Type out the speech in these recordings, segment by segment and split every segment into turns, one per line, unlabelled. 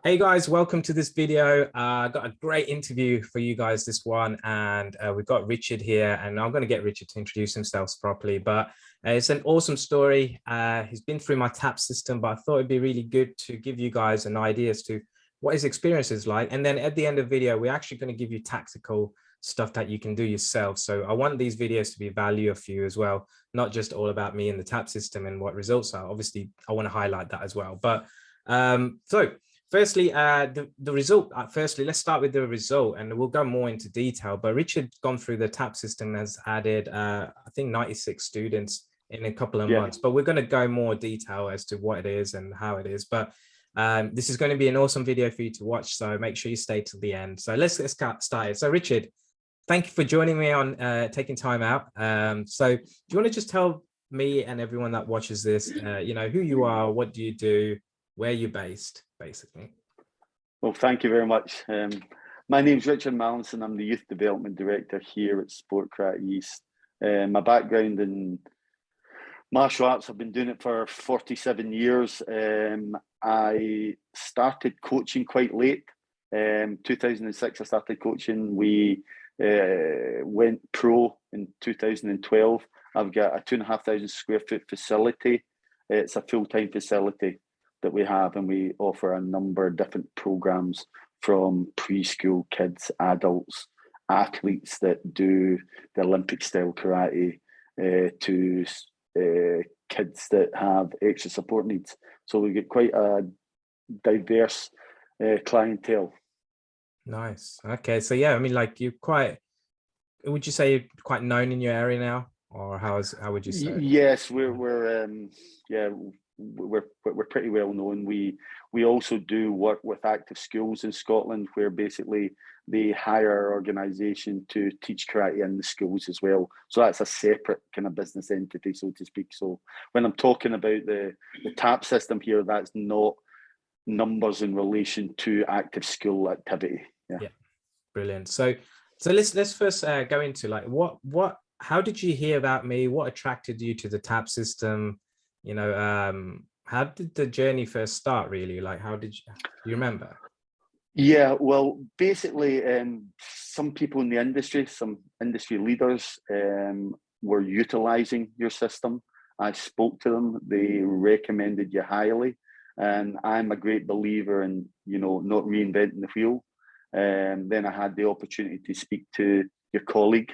Hey guys, welcome to this video. Got a great interview for you guys this one, and we've got Richard here, and I'm going to get Richard to introduce himself properly, but it's an awesome story. He's been through my TAP system, but I thought it'd be really good to give you guys an idea as to what his experience is like. And then at the end of the video, we're actually going to give you tactical stuff that you can do yourself. So I want these videos to be value for you as well, not just all about me and the TAP system and what results are. Obviously, I want to highlight that as well. But so firstly, the result. Firstly, let's start with the result, and we'll go more into detail. But Richard gone through the TAP system, has added, I think, 96 students in a couple of months. But we're going to go more detail as to what it is and how it is. But this is going to be an awesome video for you to watch, so make sure you stay till the end. So let's get started. So Richard, thank you for joining me on taking time out. So do you want to just tell me and everyone that watches this, who you are, what do you do, where you're based, basically?
Well, thank you very much. My name's Richard Mallinson. I'm the Youth Development Director here at Sport Karate East. My background in martial arts, I've been doing it for 47 years. I started coaching quite late. 2006, I started coaching. We went pro in 2012. I've got a 2,500 square foot facility. It's a full-time facility that we have, and we offer a number of different programs, from preschool kids, adults, athletes that do the Olympic style karate, to kids that have extra support needs. So we get quite a diverse clientele.
Nice. Okay, so yeah, I mean, like, you're quite, would you say you're quite known in your area now, or how would you say?
Yes, we're pretty well known. We also do work with active schools in Scotland, where basically they hire our organisation to teach karate in the schools as well. So that's a separate kind of business entity, so to speak. So when I'm talking about the TAP system here, that's not numbers in relation to active school activity. Yeah.
Brilliant. So let's first go into, like, how did you hear about me? What attracted you to the TAP system? How did the journey first start, really? Like, do you remember?
Yeah, well, basically, some people in the industry, some industry leaders, were utilizing your system. I spoke to them. They recommended you highly. And I'm a great believer in, not reinventing the wheel. Then I had the opportunity to speak to your colleague.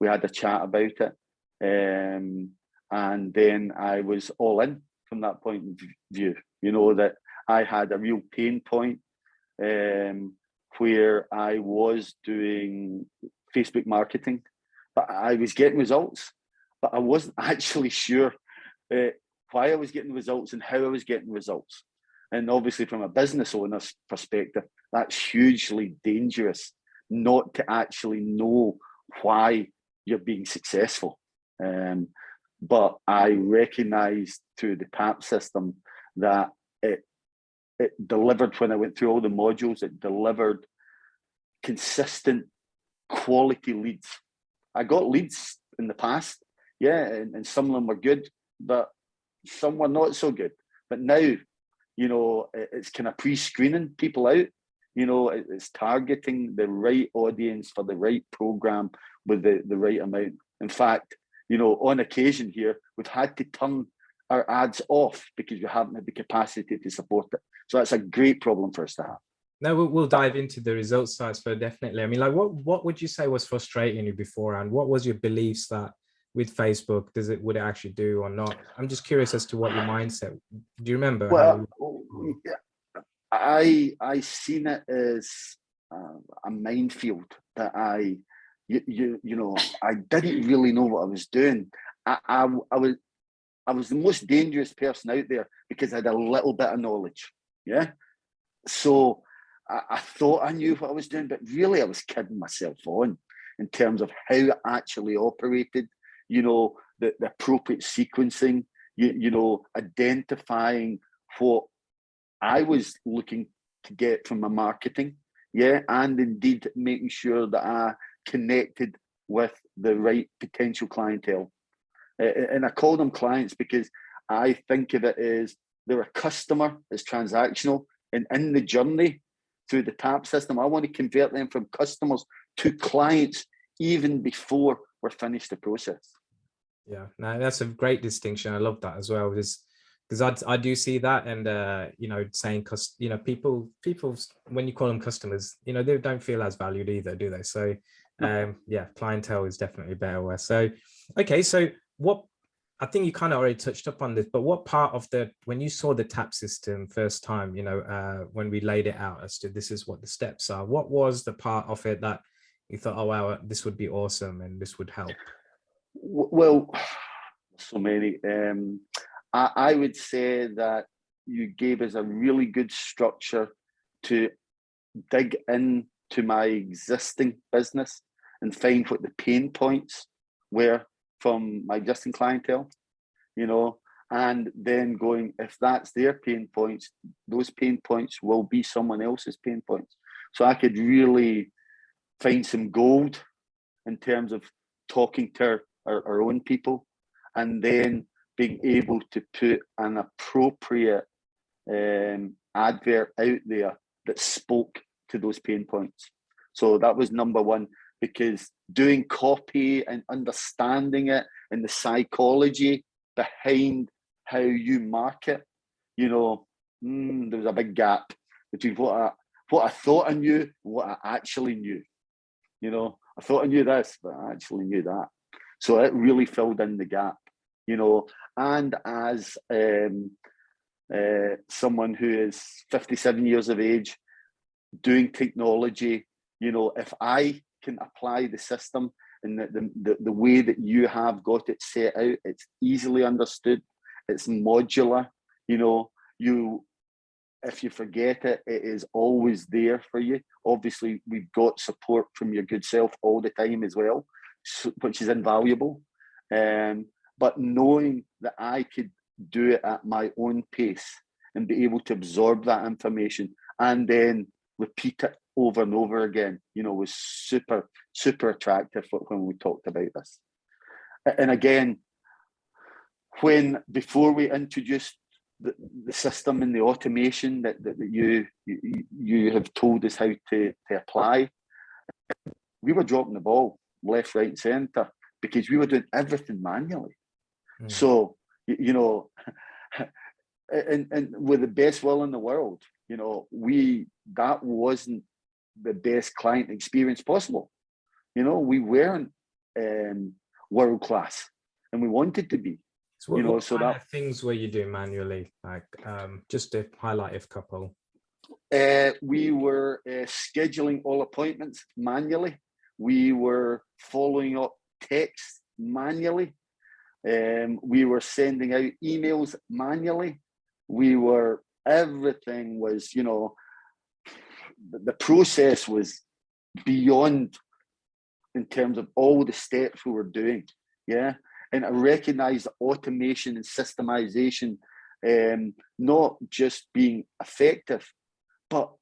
We had a chat about it. And then I was all in from that point of view. That I had a real pain point, where I was doing Facebook marketing, but I was getting results, but I wasn't actually sure why I was getting results and how I was getting results. And obviously, from a business owner's perspective, that's hugely dangerous, not to actually know why you're being successful. But I recognized through the TAP system that it delivered. When I went through all the modules, it delivered consistent quality leads. I got leads in the past, and some of them were good, but some were not so good. But now, it's kind of pre-screening people out. It's targeting the right audience for the right program with the right amount. In fact, on occasion here, we've had to turn our ads off because we haven't had the capacity to support it. So that's a great problem for us to have.
No, we'll dive into the results side for definitely. I mean, like, what would you say was frustrating you beforehand? What was your beliefs that with Facebook, would it actually do or not? I'm just curious as to what your mindset. Do you remember?
Well, I seen it as a minefield that I didn't really know what I was doing. I was the most dangerous person out there because I had a little bit of knowledge. Yeah. So I thought I knew what I was doing, but really I was kidding myself on in terms of how it actually operated, the appropriate sequencing, identifying what I was looking to get from my marketing. Yeah. And indeed making sure that I connected with the right potential clientele. And I call them clients because I think of it as they're a customer, it's transactional, And in the journey through the tap system, I want to convert them from customers to clients even before we're finished the process.
Yeah, no, that's a great distinction. I love that as well, because I do see that, and you know, saying people when you call them customers, you know, they don't feel as valued either, do they? So yeah, clientele is definitely a better word. So okay, so what, I think you kind of already touched up on this, but what part of when you saw the tap system first time, you know, when we laid it out as to this is what the steps are, what was the part of it that you thought, oh wow, this would be awesome and this would help?
Well, so many. I would say that you gave us a really good structure to dig into my existing business and find what the pain points were from my existing clientele, you know, and then going, if that's their pain points, those pain points will be someone else's pain points. So I could really find some gold in terms of talking to our own people, and then being able to put an appropriate advert out there that spoke to those pain points. So that was number one, because doing copy and understanding it and the psychology behind how you market, you know, there was a big gap between what I thought I knew and what I actually knew. You know, I thought I knew this, but I actually knew that. So it really filled in the gap, you know. And as someone who is 57 years of age, doing technology, you know, if I can apply the system in the way that you have got it set out, it's easily understood, it's modular, you know, if you forget it, it is always there for you. Obviously, we've got support from your good self all the time as well, which is invaluable. But knowing that I could do it at my own pace and be able to absorb that information and then repeat it over and over again, you know, was super, super attractive when we talked about this. And again, before we introduced the system and the automation that you have told us how to apply, we were dropping the ball left, right, and centre because we were doing everything manually. So, you know, and with the best will in the world, you know, that wasn't the best client experience possible. You know, we weren't world class, and we wanted to be.
So what,
you know,
what
so
kind
that
of things were you doing manually? Like, just to highlight a couple.
we were scheduling all appointments manually. We were following up text manually. We were sending out emails manually. Everything was, you know, the process was beyond in terms of all the steps we were doing. Yeah. And I recognize automation and systemization, not just being effective, but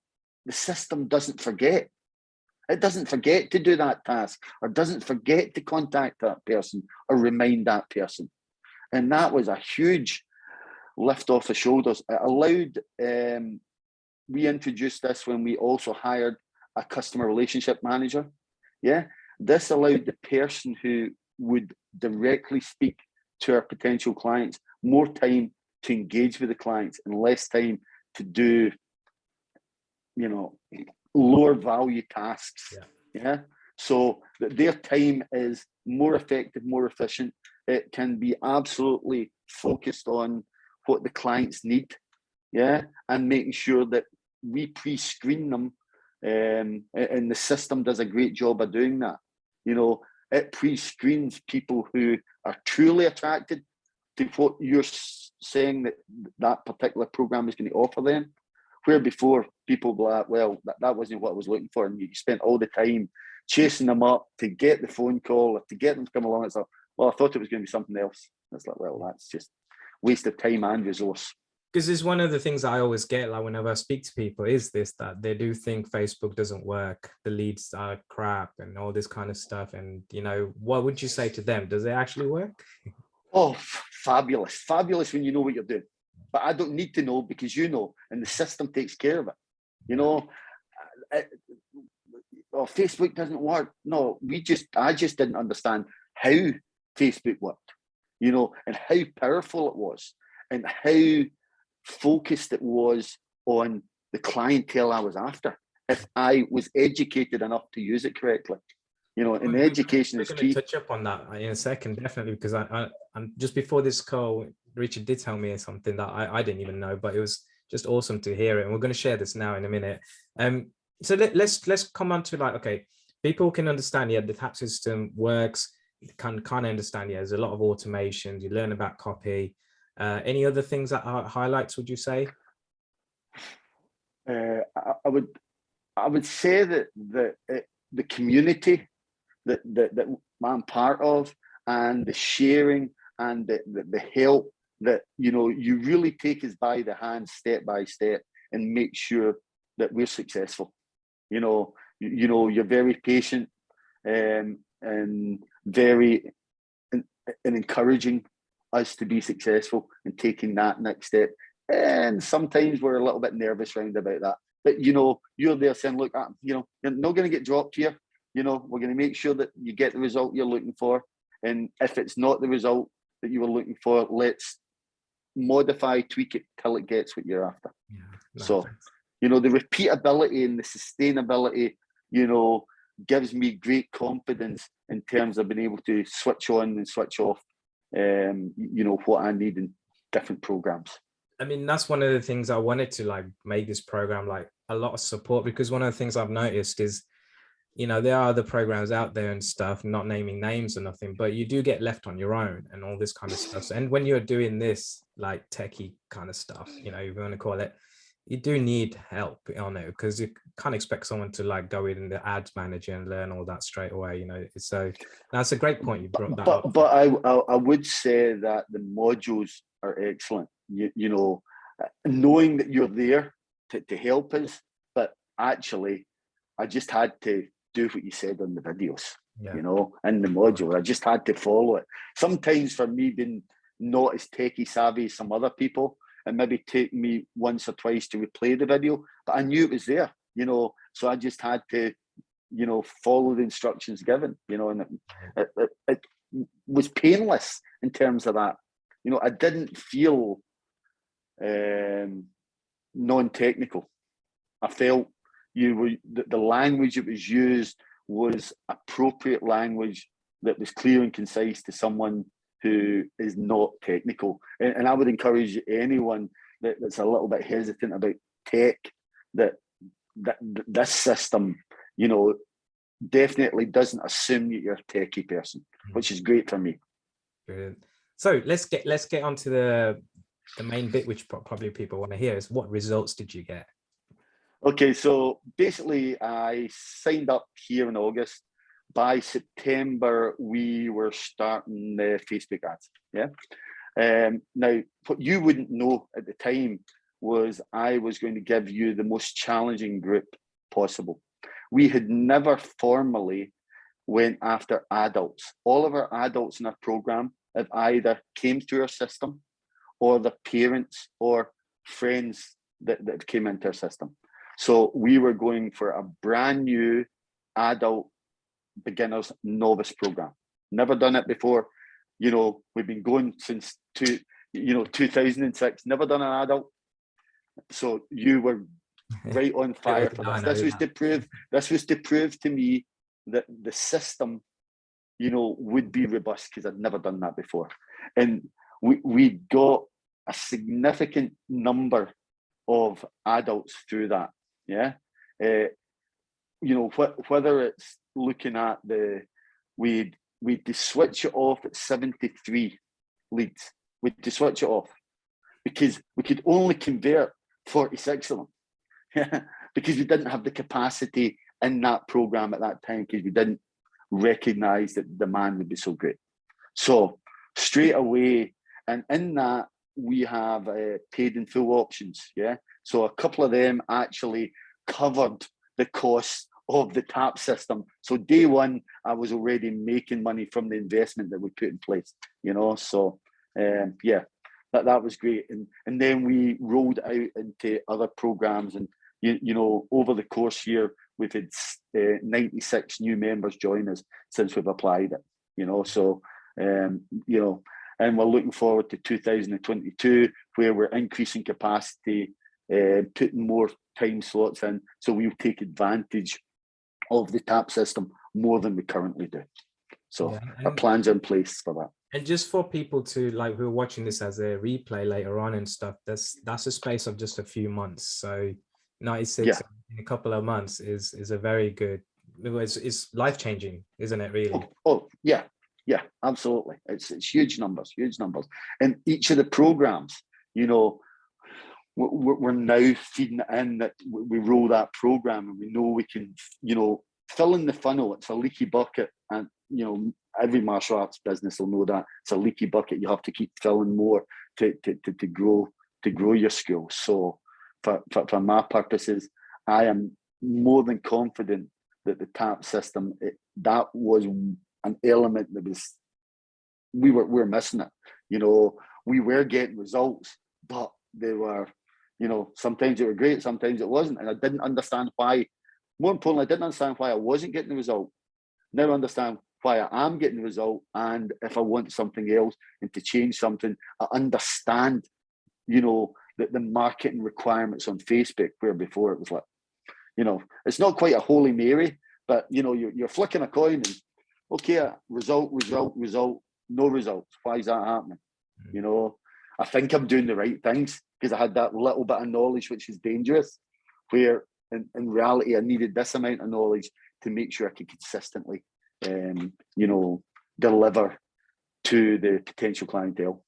the system doesn't forget. It doesn't forget to do that task, or doesn't forget to contact that person or remind that person. And that was a huge lift off the shoulders. It allowed, we introduced this when we also hired a customer relationship manager. Yeah. This allowed the person who would directly speak to our potential clients more time to engage with the clients and less time to do, you know, lower value tasks. Yeah. So that their time is more effective, more efficient. It can be absolutely focused on what the clients need. Yeah. And making sure that we pre-screen them. And the system does a great job of doing that. You know, it pre-screens people who are truly attracted to what you're saying that particular program is going to offer them. Where before people were like, well, that wasn't what I was looking for. And you spent all the time chasing them up to get the phone call or to get them to come along. It's like, well, I thought it was going to be something else. It's like, well, that's just waste of time and resource.
Because it's one of the things I always get, like whenever I speak to people, is this, that they do think Facebook doesn't work, the leads are crap and all this kind of stuff. And, you know, what would you say to them? Does it actually work?
Oh, fabulous. Fabulous when you know what you're doing. but I don't need to know because you know, and the system takes care of it. You know, or Facebook doesn't work. No, I just didn't understand how Facebook worked, you know, and how powerful it was and how focused it was on the clientele I was after. If I was educated enough to use it correctly, you know, and the education is key.
We're going to touch up on that in a second, definitely, because I'm just before this call, Richard did tell me something that I didn't even know, but it was just awesome to hear it. And we're going to share this now in a minute. So let's come on to like, okay, people can understand, yeah, the tap system works, can kind of understand, yeah, there's a lot of automations, you learn about copy. Any other things that are highlights, would you say?
I would say that the community that I'm part of, and the sharing and the help that, you know, you really take us by the hand step by step and make sure that we're successful. You know, you're very patient, and very and encouraging us to be successful and taking that next step. And sometimes we're a little bit nervous around about that. But, you know, you're there saying, look, you know, you're not going to get dropped here. You know, we're going to make sure that you get the result you're looking for. And if it's not the result that you were looking for, let's modify, tweak it till it gets what you're after. Yeah, no, so, you know, the repeatability and the sustainability, you know, gives me great confidence in terms of being able to switch on and switch off, you know, what I need in different programs.
I mean, that's one of the things I wanted to like make this program like a lot of support, because one of the things I've noticed is, you know, there are other programs out there and stuff, not naming names or nothing, but you do get left on your own and all this kind of stuff. And when you're doing this like techie kind of stuff, you know, if you want to call it, you do need help on it, because you can't expect someone to like go in the ads manager and learn all that straight away, you know. So that's a great point you brought that up.
But I would say that the modules are excellent. You know, knowing that you're there to help us, but actually I just had to do what you said on the videos, you know, in the module. I just had to follow it. Sometimes for me, being not as techie savvy as some other people, and maybe take me once or twice to replay the video, but I knew it was there, you know, so I just had to, you know, follow the instructions given, you know, and it was painless in terms of that. You know, I didn't feel non-technical. I felt the language that was used was appropriate language that was clear and concise to someone who is not technical. And I would encourage anyone that's a little bit hesitant about tech, that this system, you know, definitely doesn't assume that you're a techie person, which is great for me.
Brilliant. So let's get onto the main bit, which probably people want to hear, is what results did you get?
Okay, so basically I signed up here in August. By September, we were starting the Facebook ads. Yeah. Now, what you wouldn't know at the time was I was going to give you the most challenging group possible. We had never formally went after adults. All of our adults in our program have either came through our system, or the parents or friends that came into our system. So we were going for a brand new adult beginners novice program. Never done it before. You know, we've been going since 2006, never done an adult. So you were right on fire for this. This was to prove to me that the system, you know, would be robust, because I'd never done that before. And we got a significant number of adults through that. Yeah. You know, whether it's looking at we'd to switch it off at 73 leads. We'd to switch it off because we could only convert 46 of them. Yeah, because we didn't have the capacity in that program at that time, because we didn't recognize that the demand would be so great. So straight away, and in that we have paid in full options. Yeah, so a couple of them actually covered the cost of the tap system. So day one, I was already making money from the investment that we put in place, you know. So yeah, that was great. And then we rolled out into other programs, and you know, over the course here, we've had 96 new members join us since we've applied it, you know. So you know, and we're looking forward to 2022, where we're increasing capacity, putting more time slots in, so we'll take advantage of the tap system more than we currently do. So
yeah,
our plans are in place for that.
And just for people to like who are watching this as a replay later on and stuff, that's a space of just a few months. So 96 in a couple of months is a very good. It's life changing, isn't it? Really?
Oh yeah, absolutely. It's huge numbers, and each of the programs, you know, we're now feeding it in, that we roll that program, and we know we can, you know, fill in the funnel. It's a leaky bucket, and you know, every martial arts business will know that it's a leaky bucket. You have to keep filling more to grow your skills. So for my purposes, I am more than confident that the tap system, that was an element that was, we were missing it. You know, we were getting results, but they were, you know, sometimes it were great, sometimes it wasn't, and I didn't understand why. More importantly, I didn't understand why I wasn't getting the result. Now I understand why I am getting the result, and if I want something else and to change something, I understand, you know, the marketing requirements on Facebook, where before it was like, you know, it's not quite a Holy Mary, but you know, you're flicking a coin and okay, result, no results. Why is that happening? You know, I think I'm doing the right things because I had that little bit of knowledge, which is dangerous, where in reality I needed this amount of knowledge to make sure I could consistently, you know, deliver to the potential clientele.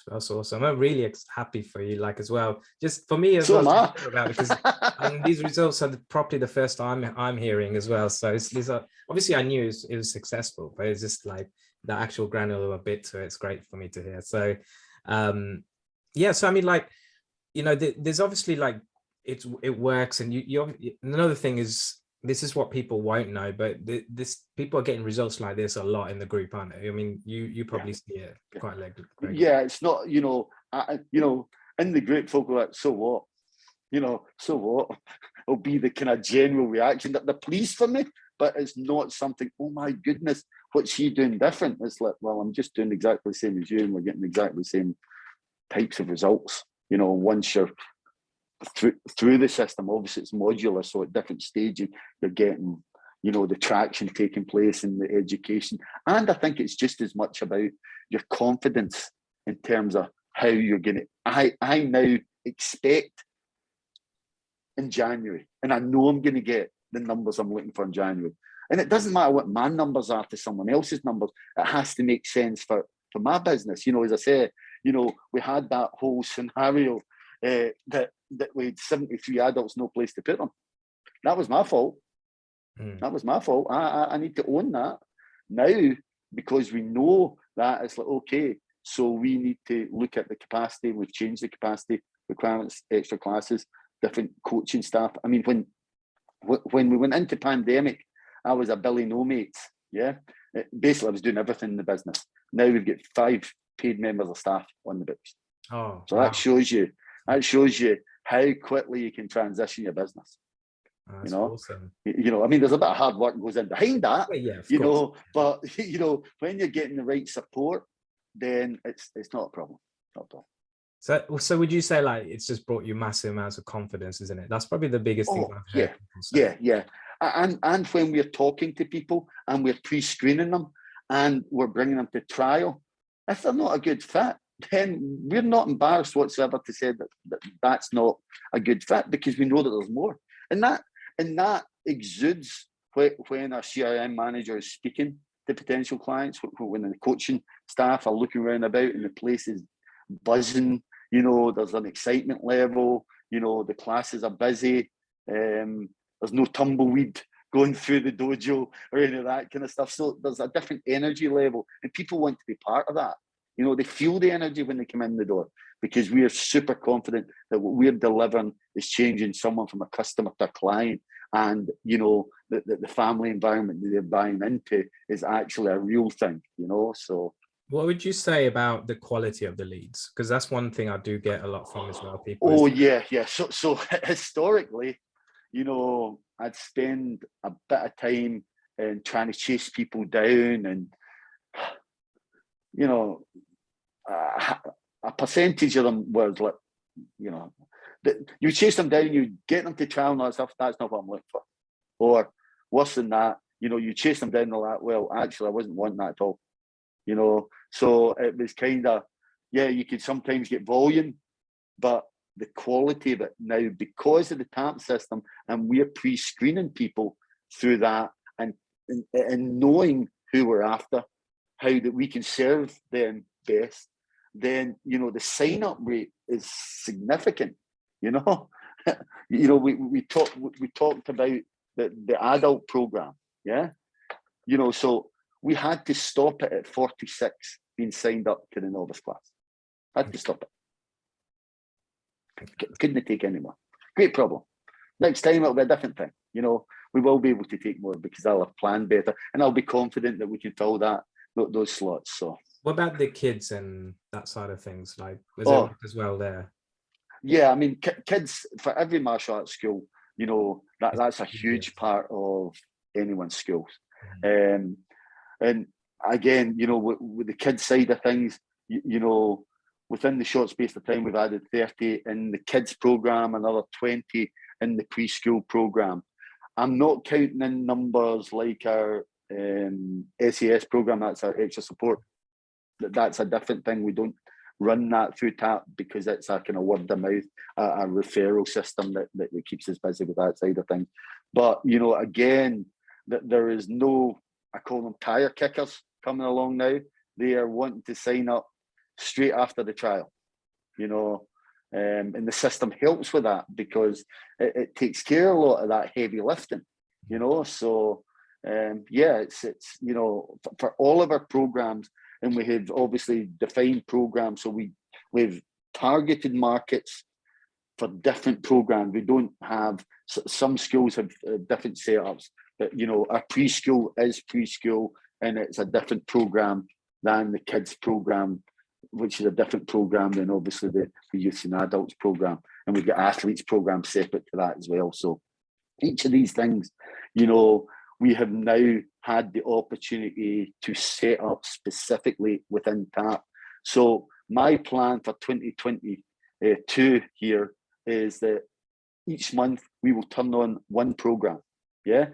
That's awesome. I'm really happy for you, like, as well. Just for me as
So
well,
am
to hear about it, because these results are probably the first time I'm hearing as well. So these are, obviously I knew it was successful, but it's just like the actual granular bit to it. It's great for me to hear. So yeah, so I mean, like, you know, there's obviously like it works, and you another thing is, this is what people won't know, but this people are getting results like this a lot in the group, aren't they? I mean, you probably see it quite regularly.
Yeah, it's not, you know, you know, in the group, folk are like, so what? You know, so what? It'll be the kind of general reaction that they're pleased for me, but it's not something, oh my goodness, what's she doing different? It's like, well, I'm just doing exactly the same as you, and we're getting exactly the same types of results. You know, once you're through the system, obviously it's modular, so at different stages you're getting, you know, the traction taking place in the education. And I think it's just as much about your confidence in terms of how you're going to, I now expect in January, and I know I'm going to get the numbers I'm looking for in January. And it doesn't matter what my numbers are to someone else's numbers. It has to make sense for my business. You know, as I say, you know, we had that whole scenario that we had 73 adults, no place to put them. That was my fault. That was my fault. I need to own that now, because we know that it's like, okay, so we need to look at the capacity. We've changed the capacity requirements, extra classes, different coaching staff. I mean, when we went into pandemic, I was a Billy No Mates. Yeah, basically I was doing everything in the business. Now we've got 5 paid members of staff on the books.
Oh,
so wow. That shows you how quickly you can transition your business.
That's awesome.
You know, I mean, there's a bit of hard work goes in behind that.
Well, yeah,
you know, but you know, when you're getting the right support, then it's not a problem. Not a problem.
So would you say, like, it's just brought you massive amounts of confidence, isn't it? That's probably the biggest thing I've heard people say.
Yeah. And when we're talking to people and we're pre-screening them and we're bringing them to trial, if they're not a good fit, then we're not embarrassed whatsoever to say that's not a good fit, because we know that there's more. And that exudes when our CRM manager is speaking to potential clients, when the coaching staff are looking around about and the place is buzzing. You know, there's an excitement level. You know, the classes are busy. There's no tumbleweed going through the dojo or any of that kind of stuff. So there's a different energy level, and people want to be part of that. You know, they feel the energy when they come in the door, because we are super confident that what we're delivering is changing someone from a customer to a client. And, you know, the family environment that they're buying into is actually a real thing, you know, so.
What would you say about the quality of the leads? Because that's one thing I do get a lot from as well. People.
Oh yeah. So historically, I'd spend a bit of time in trying to chase people down, and a percentage of them was like, you chase them down, you get them to trial and all that stuff. That's not what I'm looking for. Or worse than that, you chase them down and all that. Well, actually, I wasn't wanting that at all. So it was kind of, you could sometimes get volume, but the quality of it now, because of the TAP system, and we're pre-screening people through that, and knowing who we're after, how that we can serve them best, then the sign-up rate is significant. We talked about the adult program, so we had to stop it at 46 being signed up to the novice class. Had to stop it. Couldn't take any more. Great problem. Next time it'll be a different thing. We will be able to take more because I'll have planned better, and I'll be confident that we can fill those slots. So,
what about the kids and that side of things? Like, was it as well there?
Yeah, I mean, kids, for every martial arts school, that's a huge part of anyone's schools. And again, with the kids side of things, within the short space of time, we've added 30 in the kids program, another 20 in the preschool program. I'm not counting in numbers like our SAS program. That's our extra support. That's a different thing. We don't run that through TAP because it's a kind of word of mouth, a referral system that keeps us busy with that side of things. But again, that there is no, I call them tire kickers coming along now. They are wanting to sign up straight after the trial, and the system helps with that because it takes care of a lot of that heavy lifting, So it's for all of our programs, and we have obviously defined programs. So we've targeted markets for different programs. We don't have, some schools have different setups, but our preschool is preschool, and it's a different program than the kids program, which is a different program than obviously the youth and adults program. And we've got athletes programs separate to that as well. So each of these things, we have now had the opportunity to set up specifically within TAP. So my plan for 2022 here is that each month we will turn on one program. Yeah.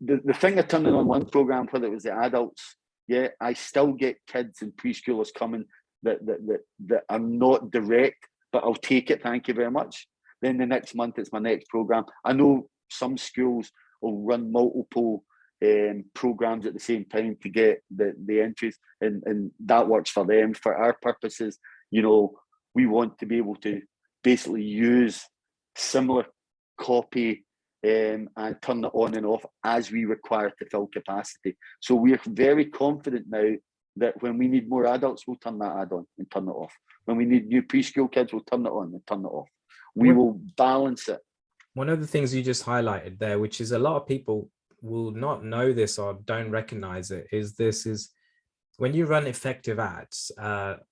The thing of turning on one program, whether it was the adults, I still get kids and preschoolers coming that are not direct, but I'll take it. Thank you very much. Then the next month it's my next program. I know some schools will run multiple programs at the same time to get the entries, and that works for them. For our purposes, we want to be able to basically use similar copy and turn it on and off as we require to fill capacity. So we're very confident now that when we need more adults, we'll turn that ad on and turn it off. When we need new preschool kids, we'll turn it on and turn it off. We will balance it.
One of the things you just highlighted there, which is a lot of people will not know this or don't recognize it, is when you run effective ads,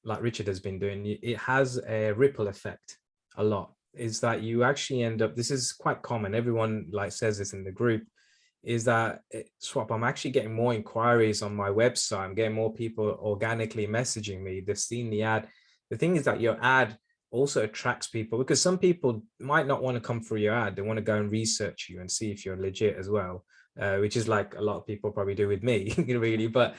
like Richard has been doing, it has a ripple effect a lot. Is that you actually end up, this is quite common, everyone says this in the group, is that Swap, I'm actually getting more inquiries on my website. I'm getting more people organically messaging me. They've seen the ad. The thing is that your ad also attracts people, because some people might not want to come through your ad. They want to go and research you and see if you're legit as well, which is like a lot of people probably do with me, really. But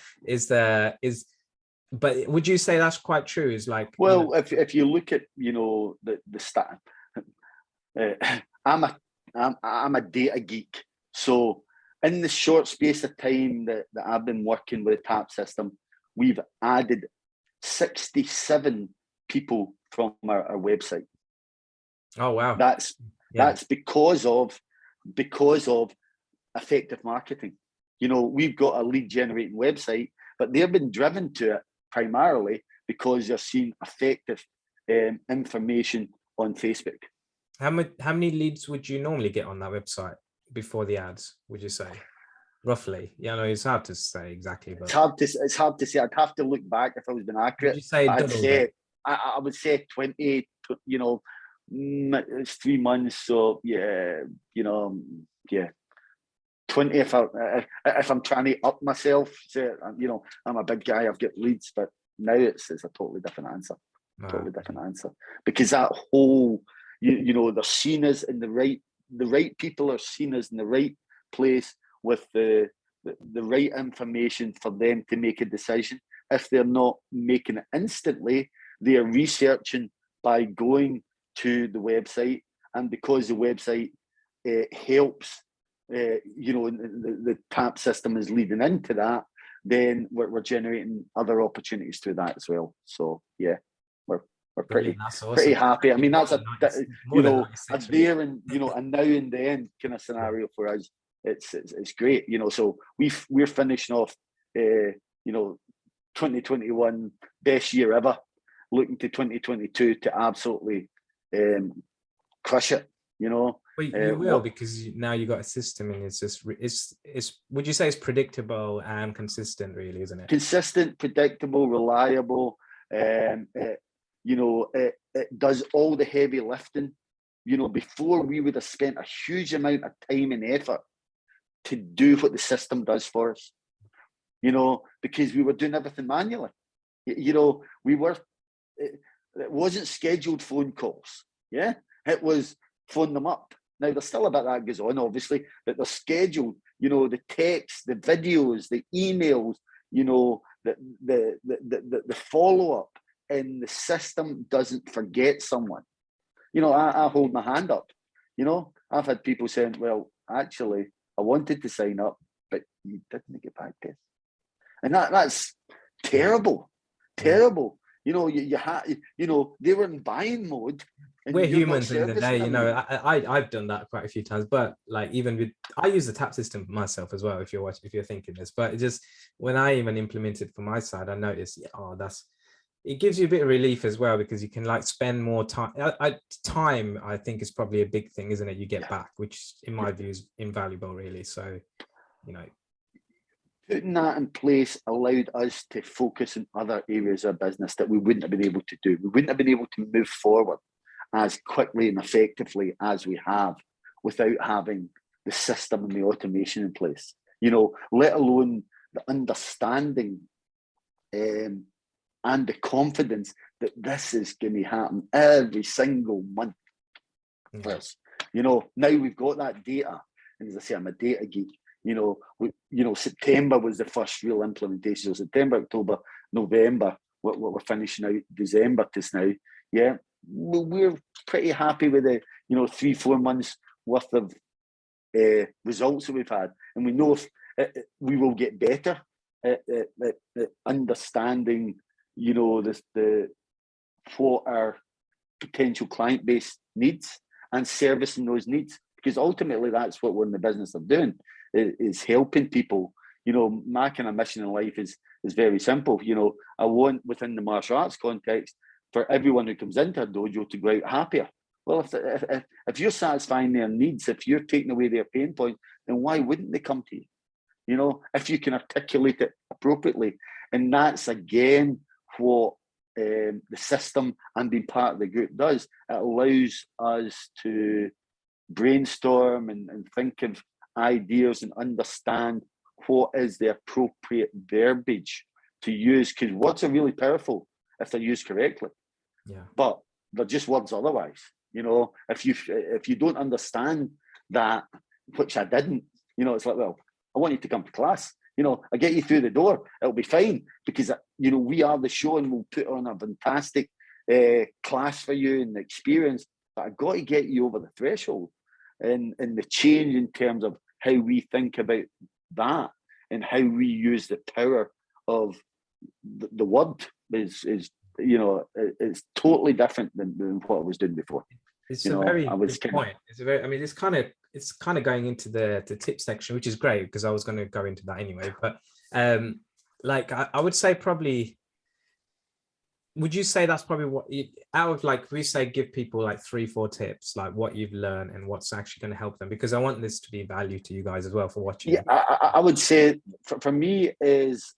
but would you say that's quite true? Is like,
well, if you look at the stat, I'm a data geek, so in the short space of time that I've been working with the TAP system, we've added 67 people from our website.
Oh wow!
That's because of effective marketing. We've got a lead generating website, but they've been driven to it primarily because they're seeing effective information on Facebook.
How many leads would you normally get on that website before the ads, would you say? roughly? Yeah, no, it's hard to say exactly, but
It's hard to say. I'd have to look back if I was being
would
accurate.
you say
But I'd
doubled
say
it?
I would say 20. You know, it's 3 months, so yeah, you know, yeah. 20 if I'm trying to up myself, say, you know, I'm a big guy, I've got leads, but now it's a totally different answer. Totally different answer. Because that whole, you know, they're seen as in the right people are seen as in the right place with the right information for them to make a decision. If they're not making it instantly, they are researching by going to the website, and because the website helps, you know, the tap system is leading into that, then we're generating other opportunities through that as well. So yeah, we're
Brilliant.
pretty
That's
pretty
awesome.
happy. I mean, that's
More
you
than
know, a
96 weeks.
there and, you know, a now and then kind of scenario for us. It's great, you know. So we're finishing off, you know, 2021 best year ever, looking to 2022 to absolutely crush it, you know.
Well, you will, because now you got a system, and it's just it's would you say it's predictable and consistent, really, isn't it?
Consistent, predictable, reliable. You know, it does all the heavy lifting. You know, before we would have spent a huge amount of time and effort to do what the system does for us. You know, because we were doing everything manually. You know, it wasn't scheduled phone calls. Yeah, it was phone them up. Now there's still a bit that goes on, obviously, but they're scheduled. You know, the texts, the videos, the emails. You know, the follow up, and the system doesn't forget someone. You know, I hold my hand up. You know, I've had people saying, "Well, actually, I wanted to sign up, but you didn't get back to us," and that's terrible, terrible. You know, you know, they were in buying mode,
We're
and you're not
humans in the day,
servicing
you
them
know.
anymore.
I've done that quite a few times, but like, even with, I use the tap system myself as well, if you're watching, if you're thinking this, but it just, when I even implement it from my side, I notice, oh, it gives you a bit of relief as well, because you can like spend more time. Time, I think, is probably a big thing, isn't it? You get back, which in my view is invaluable, really. So, you know,
Putting that in place allowed us to focus on other areas of business that we wouldn't have been able to do. We wouldn't have been able to move forward as quickly and effectively as we have without having the system and the automation in place. You know, let alone the understanding and the confidence that this is going to happen every single month for us. You know, now we've got that data, and as I say, I'm a data geek. You know, September was the first real implementation. So September, October, November, we're finishing out December just now. Yeah, we're pretty happy with the 3-4 months worth of results that we've had, and we know we will get better at understanding, you know, what our potential client base needs and servicing those needs, because ultimately that's what we're in the business of doing, is helping people. You know, my kind of mission in life is very simple. You know, I want, within the martial arts context, for everyone who comes into a dojo to go out happier. Well, if you're satisfying their needs, if you're taking away their pain point, then why wouldn't they come to you? You know, if you can articulate it appropriately. And that's, again, what the system and being part of the group does. It allows us to brainstorm and think of ideas and understand what is the appropriate verbiage to use, because words are really powerful if they're used correctly.
Yeah.
But they're just words otherwise. You know, if you don't understand that, which I didn't, you know, it's like, well, I want you to come to class. You know, I get you through the door, it'll be fine, because, you know, we are the show and we'll put on a fantastic class for you and the experience. But I've got to get you over the threshold, and the change in terms of how we think about that and how we use the power of the word is you know, it's totally different than what I was doing before.
It's
you
a
know,
very
I was
good point. It's a very, I mean, it's kind of going into the tip section, which is great, because I was going to go into that anyway. But like I would say, probably would you say that's probably what out of, like, we say give people like 3-4 tips, like what you've learned and what's actually going to help them, because I want this to be value to you guys as well for watching.
Yeah, I would say for me is,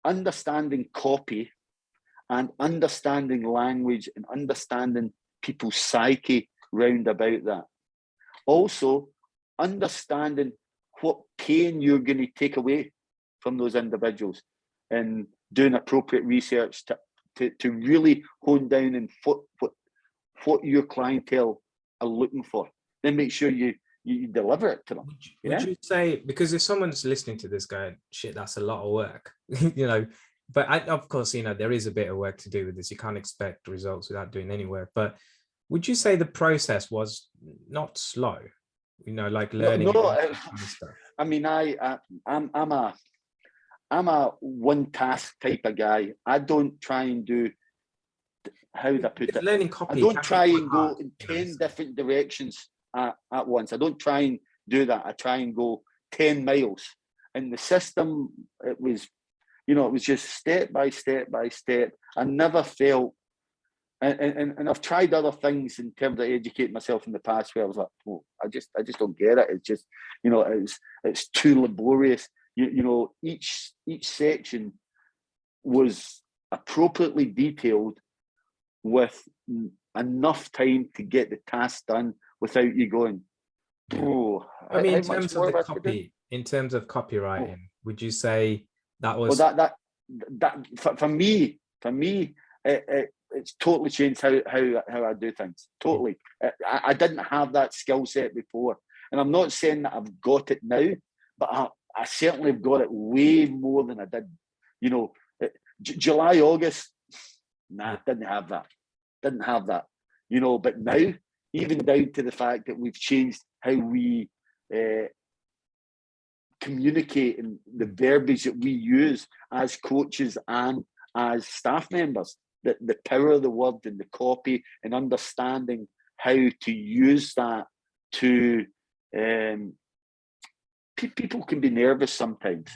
understanding copy and understanding language and understanding people's psyche round about that. Also, understanding what pain you're going to take away from those individuals and doing appropriate research to really hone down on what your clientele are looking for. Then make sure you deliver it to them.
Would you say, because if someone's listening to this going, shit, that's a lot of work, but of course, there is a bit of work to do with this. You can't expect results without doing any work. But would you say the process was not slow? Like learning kind of stuff.
I mean, I'm a one task type of guy. I don't try and do, how would I put it?
Learning copy.
I don't try and go in 10 different directions at once. I don't try and do that. I try and go 10 miles. And the system, it was just step by step by step. I never felt, and I've tried other things in terms of educating myself in the past where I was like, oh, I just don't get it. It's just, it's too laborious. Each section was appropriately detailed with enough time to get the task done without you going, oh.
I mean, in terms of the copy, in terms of copywriting, would you say that was?
Well, that for me, it's totally changed how I do things. Totally. I didn't have that skill set before, and I'm not saying that I've got it now, but I certainly have got it way more than I did. July, August, didn't have that. But now, even down to the fact that we've changed how we communicate and the verbiage that we use as coaches and as staff members, the power of the word and the copy and understanding how to use that to people can be nervous sometimes.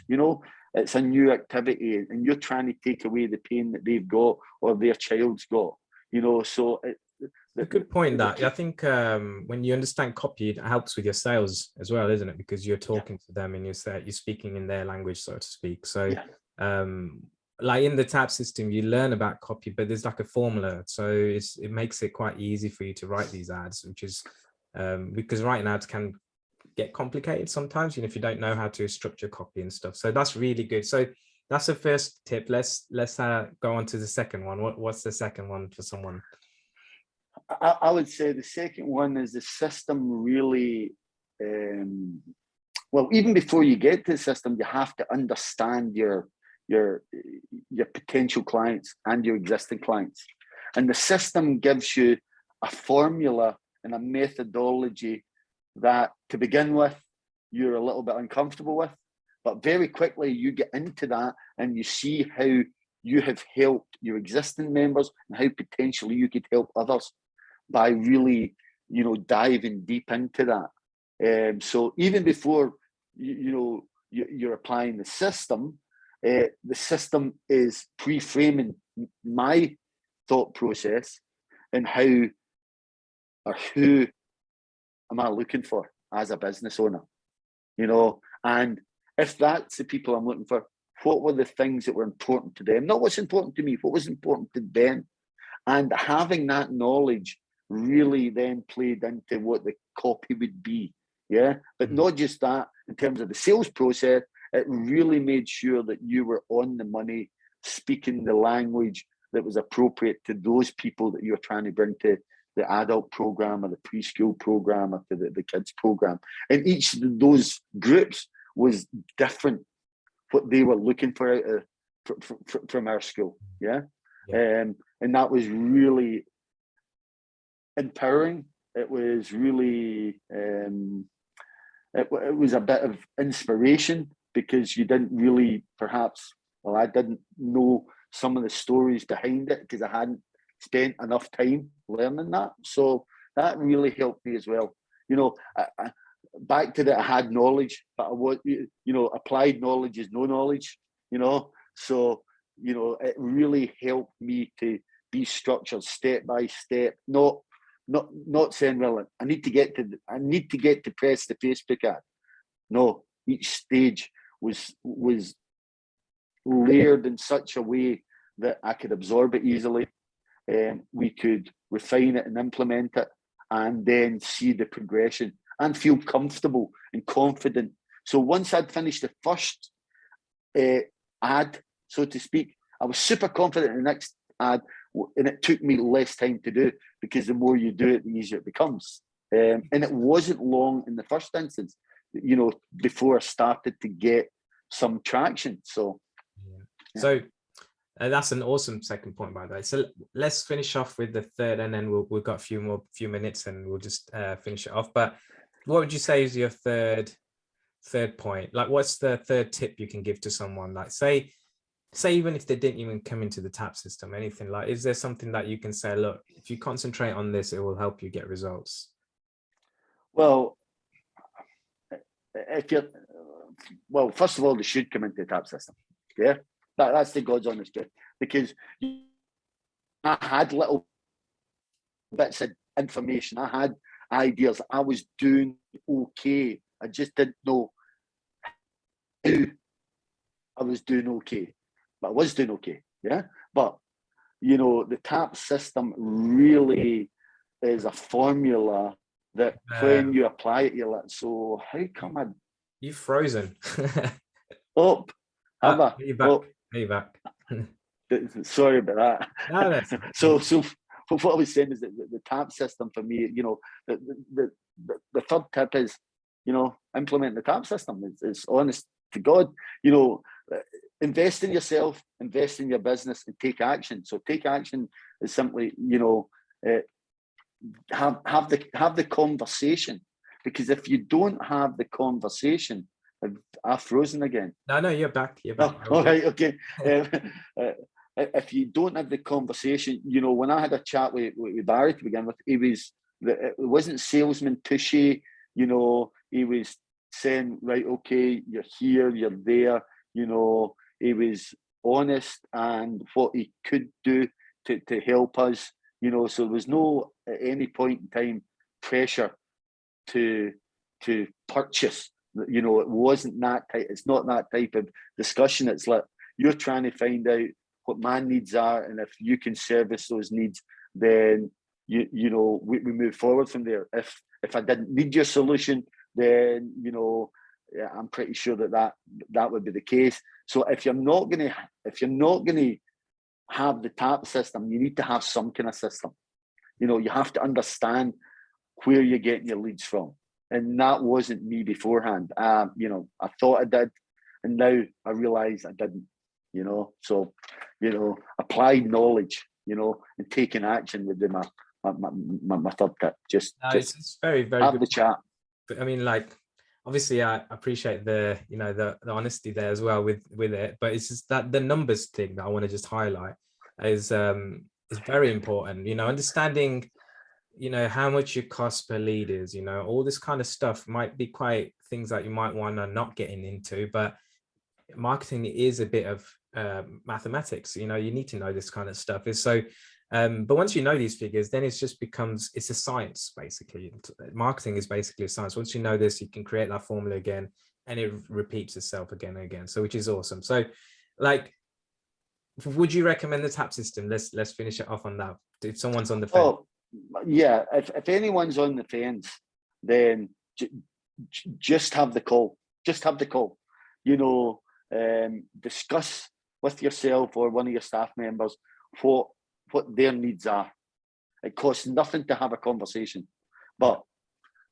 It's a new activity and you're trying to take away the pain that they've got or their child's got, so
a good point. That I think when you understand copy, it helps with your sales as well, isn't it? Because you're talking to them and you're speaking in their language, so to speak. So like in the tab system, you learn about copy, but there's like a formula, so it makes it quite easy for you to write these ads, which is because writing ads can get complicated sometimes, if you don't know how to structure copy and stuff. So that's really good. So that's the first tip. Let's go on to the second one. What's the second one for someone?
I would say the second one is the system really, well, even before you get to the system, you have to understand your potential clients and your existing clients. And the system gives you a formula and a methodology that to begin with, you're a little bit uncomfortable with, but very quickly you get into that and you see how you have helped your existing members and how potentially you could help others by really, diving deep into that. So even before, you're applying the system is pre-framing my thought process and who am I looking for as a business owner, and if that's the people I'm looking for, what were the things that were important to them? Not what's important to me, what was important to them. And having that knowledge really then played into what the copy would be. But not just that, in terms of the sales process, it really made sure that you were on the money, speaking the language that was appropriate to those people that you're trying to bring to the adult program or the preschool program or to the kids program. And each of those groups was different, what they were looking for out of, from our school. And that was really empowering. It was really it was a bit of inspiration, because you didn't really I didn't know some of the stories behind it because I hadn't spent enough time learning that. So that really helped me as well. Back to that, I had knowledge, but I was, applied knowledge is no knowledge, so it really helped me to be structured step by step, not saying, well, I need to get to press the Facebook ad. No, each stage was layered in such a way that I could absorb it easily. We could refine it and implement it, and then see the progression and feel comfortable and confident. So once I'd finished the first ad, so to speak, I was super confident in the next ad, and it took me less time to do, because the more you do it, the easier it becomes. And it wasn't long in the first instance, before I started to get some traction. So,
yeah. So that's an awesome second point, by the way. So let's finish off with the third, and then we've got a few minutes, and we'll just finish it off. But what would you say is your third point? Like, what's the third tip you can give to someone? Like, say even if they didn't even come into the tap system, anything, like, is there something that you can say, look, if you concentrate on this, it will help you get results?
Well, first of all, they should come into the tap system. Yeah, that's the God's honest truth, because I had little bits of information, I had ideas, I was doing okay, I just didn't know how I was doing okay, but I was doing okay. Yeah, but the tap system really is a formula that when you apply it, you're like, so how come
you've frozen?
Oh, have I?
Are you back?
Sorry about that.
No, that's
so what I was saying is that the tap system for me, the third tip is, implement the tap system. It's honest to God, invest in yourself, invest in your business, and take action. So take action is simply, have the conversation, because if you don't have the conversation, I've frozen again.
No, you're back.
Oh, all right, okay. If you don't have the conversation, when I had a chat with Barry to begin with, it wasn't salesman pushy. He was saying, right, okay, you're here, you're there. He was honest and what he could do to help us. So there was no, at any point in time, pressure to purchase. It wasn't that type. It's not that type of discussion. It's like, you're trying to find out what my needs are, and if you can service those needs, then we move forward from there. If I didn't need your solution, then I'm pretty sure that would be the case. So if you're not gonna have the tap system, you need to have some kind of system. You have to understand where you're getting your leads from. And that wasn't me beforehand. I thought I did, and now I realize I didn't. So applied knowledge, and taking action would be my third tip.
It's very, very
have
good
the chat.
I mean, like, obviously, I appreciate the honesty there as well with it, but it's just that the numbers thing that I want to just highlight is very important. Understanding how much your cost per lead is, all this kind of stuff might be quite things that you might want to not getting into, but marketing is a bit of mathematics. You need to know this kind of stuff. Is so but once you know these figures, then it's a science. Basically, marketing is basically a science. Once you know this, you can create that formula again, and it repeats itself again and again, so which is awesome. So, like, would you recommend the tap system? Let's finish it off on that. If someone's on the fence.
Yeah, if anyone's on the fence, then just have the call. Discuss with yourself or one of your staff members what their needs are. It costs nothing to have a conversation, but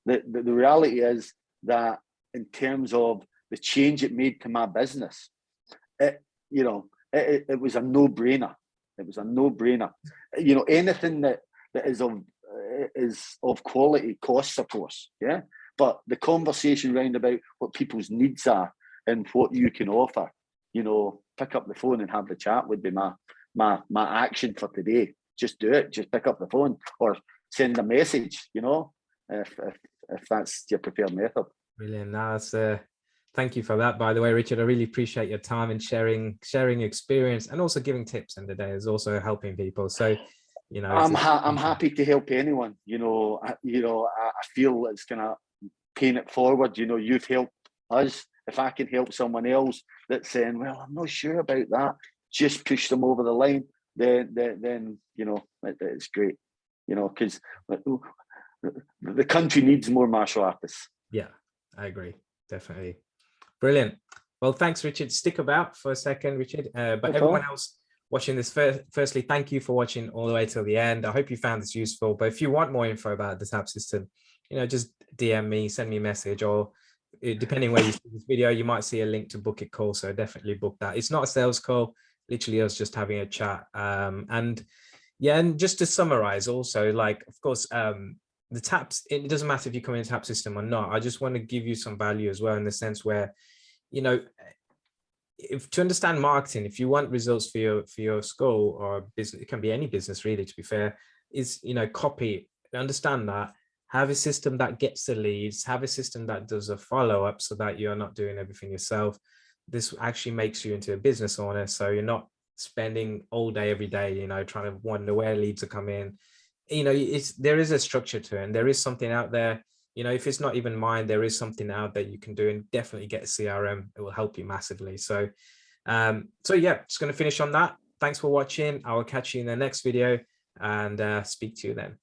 the reality is that in terms of the change it made to my business, it was a no-brainer. It was a no-brainer. Anything that is of quality costs, of course, yeah. But the conversation round about what people's needs are and what you can offer, pick up the phone and have the chat would be my action for today. Just do it. Just pick up the phone or send a message. If that's your preferred method.
Brilliant. That's Thank you for that, by the way, Richard. I really appreciate your time and sharing experience, and also giving tips in the day is also helping people. So, you know,
I'm happy to help anyone. I feel it's gonna paying it forward. You've helped us. If I can help someone else that's saying, well, I'm not sure about that, just push them over the line, then it's great. Because the country needs more martial artists.
Yeah, I agree. Definitely. Brilliant. Well, thanks, Richard. Stick about for a second, Richard. But everyone else watching this, firstly, thank you for watching all the way till the end. I hope you found this useful. But if you want more info about the TAP system, just DM me, send me a message, or depending where you see this video, you might see a link to book a call. So definitely book that. It's not a sales call, literally us just having a chat. And just to summarize also, like, of course, the taps, it doesn't matter if you come in a tap system or not. I just want to give you some value as well, in the sense where, if to understand marketing, if you want results for your school or business, it can be any business really, to be fair, is, copy, understand that, have a system that gets the leads, have a system that does a follow-up so that you're not doing everything yourself. This actually makes you into a business owner. So you're not spending all day, every day, trying to wonder where leads are coming. There is a structure to it, and there is something out there. If it's not even mine, there is something out that you can do, and definitely get a CRM. It will help you massively. So yeah, just going to finish on that. Thanks for watching. I will catch you in the next video, and speak to you then.